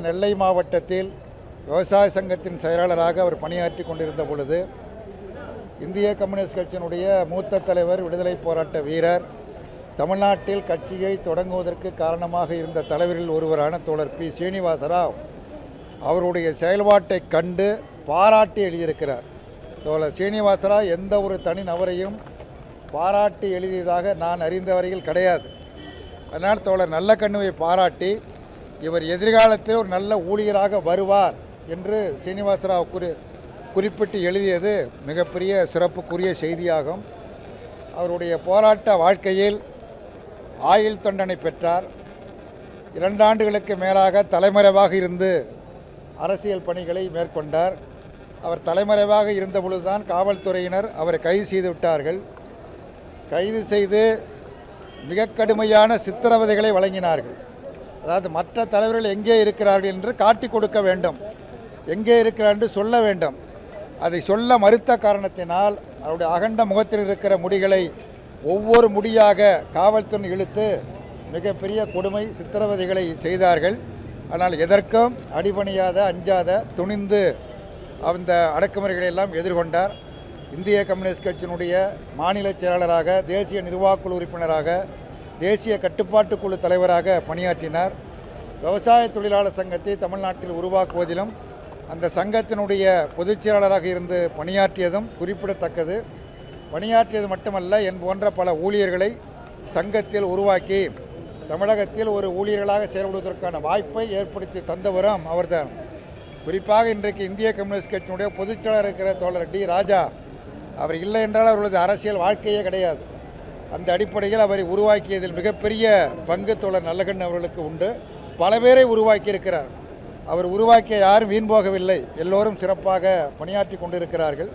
நெல்லை மாவட்டத்தில் விவசாய சங்கத்தின் செயலாளராக அவர் பணியாற்றி கொண்டிருந்த பொழுது இந்திய கம்யூனிஸ்ட் கட்சியினுடைய மூத்த தலைவர், விடுதலை போராட்ட வீரர், தமிழ்நாட்டில் கட்சியை தொடங்குவதற்கு காரணமாக இருந்த தலைவரில் ஒருவரான தோழர் பி. சீனிவாசராவ் அவருடைய செயல்பாட்டை கண்டு பாராட்டி எழுதியிருக்கிறார். தோழர் சீனிவாசராவ் எந்த ஒரு தனி நபரையும் பாராட்டி எழுதியதாக நான் அறிந்த வரையில் கிடையாது. அதனால் தோழர் நல்லக்கண்ணுவை பாராட்டி இவர் எதிர்காலத்தில் ஒரு நல்ல ஊழியராக வருவார் என்று சீனிவாசராவ் குறிப்பிட்டு எழுதியது மிகப்பெரிய சிறப்புக்குரிய செய்தியாகும். அவருடைய போராட்ட வாழ்க்கையில் ஆயுள் தண்டனை பெற்றார். 2 ஆண்டுகளுக்கு மேலாக தலைமறைவாக இருந்து அரசியல் பணிகளை மேற்கொண்டார். அவர் தலைமறைவாக இருந்த பொழுதுதான் காவல்துறையினர் அவரை கைது செய்து விட்டார்கள். கைது செய்து மிக கடுமையான சித்திரவதைகளை வழங்கினார்கள். அதாவது மற்ற தலைவர்கள் எங்கே இருக்கிறார்கள் என்று காட்டி கொடுக்க வேண்டும், எங்கே இருக்கிறார் என்று சொல்ல வேண்டும். அதை சொல்ல மறுத்த காரணத்தினால் அவருடைய அகண்ட முகத்தில் இருக்கிற முடிகளை ஒவ்வொரு முடியாக காவல்துறை இழுத்து மிகப்பெரிய கொடுமை சித்திரவதைகளை செய்தார்கள். ஆனால் எதற்கும் அடிபணியாத, அஞ்சாத, துணிந்து அந்த அடக்குமுறைகளை எல்லாம் எதிர்கொண்டார். இந்திய கம்யூனிஸ்ட் கட்சியினுடைய மாநில செயலாளராக, தேசிய நிர்வாகக்குழு உறுப்பினராக, தேசிய கட்டுப்பாட்டு குழு தலைவராக பணியாற்றினார். விவசாய தொழிலாளர் சங்கத்தை தமிழ்நாட்டில் உருவாக்குவதிலும் அந்த சங்கத்தினுடைய பொதுச் செயலாளராக இருந்து பணியாற்றியதும் குறிப்பிடத்தக்கது. பணியாற்றியது மட்டுமல்ல, என் போன்ற பல ஊழியர்களை சங்கத்தில் உருவாக்கி தமிழகத்தில் ஒரு ஊழியர்களாக செயல்படுவதற்கான வாய்ப்பை ஏற்படுத்தி தந்தவரும் அவர்தான். குறிப்பாக இன்றைக்கு இந்திய கம்யூனிஸ்ட் கட்சியினுடைய பொதுச் செயலாளர் இருக்கிற தோழர் டி. ராஜா, அவர் இல்லை என்றால் அவர்களது அரசியல் வாழ்க்கையே கிடையாது. அந்த அடிப்படையில் அவரை உருவாக்கியதில் மிகப்பெரிய பங்கு தோழர் நல்லகண்ணு அவர்களுக்கு உண்டு. பல பேரை உருவாக்கியிருக்கிறார். அவர் உருவாக்கிய யாரும் வீண் போகவில்லை. எல்லோரும் சிறப்பாக பணியாற்றி கொண்டிருக்கிறார்கள்.